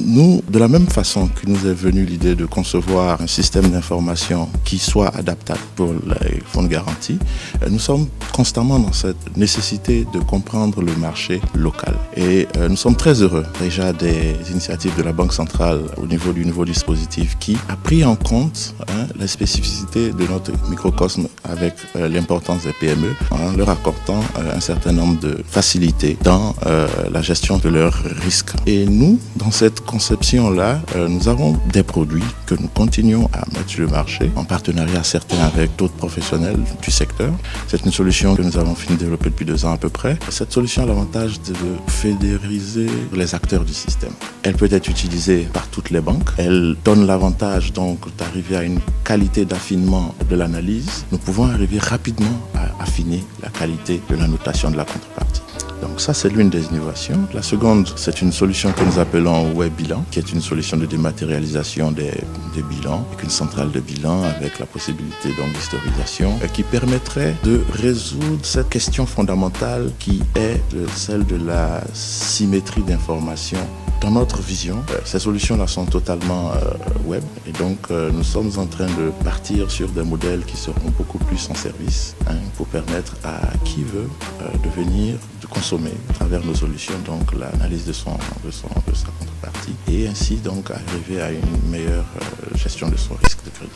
Nous, de la même façon que nous est venue l'idée de concevoir un système d'information qui soit adaptable pour les fonds de garantie, nous sommes constamment dans cette nécessité de comprendre le marché local. Et nous sommes très heureux déjà des initiatives de la Banque centrale au niveau du nouveau dispositif qui a pris en compte la spécificité de notre microcosme avec l'importance des PME en leur accordant un certain nombre de facilités dans la gestion de leurs risques. Et nous, dans cette conception-là, nous avons des produits que nous continuons à mettre sur le marché en partenariat certains avec d'autres professionnels du secteur. C'est une solution que nous avons fini de développer depuis 2 ans à peu près. Cette solution a l'avantage de fédériser les acteurs du système. Elle peut être utilisée par toutes les banques. Elle donne l'avantage donc d'arriver à une qualité d'affinement de l'analyse. Nous pouvons arriver rapidement à affiner la qualité de la notation de la contrepartie. Donc ça, c'est l'une des innovations. La seconde, c'est une solution que nous appelons Web Bilan, qui est une solution de dématérialisation des bilans, avec une centrale de bilan, avec la possibilité donc d'historisation, qui permettrait de résoudre cette question fondamentale qui est celle de la symétrie d'information. Dans notre vision, ces solutions-là sont totalement web et donc nous sommes en train de partir sur des modèles qui seront beaucoup plus en service pour permettre à qui veut de venir, de consommer à travers nos solutions donc l'analyse de sa contrepartie et ainsi donc arriver à une meilleure gestion de son risque de crédit.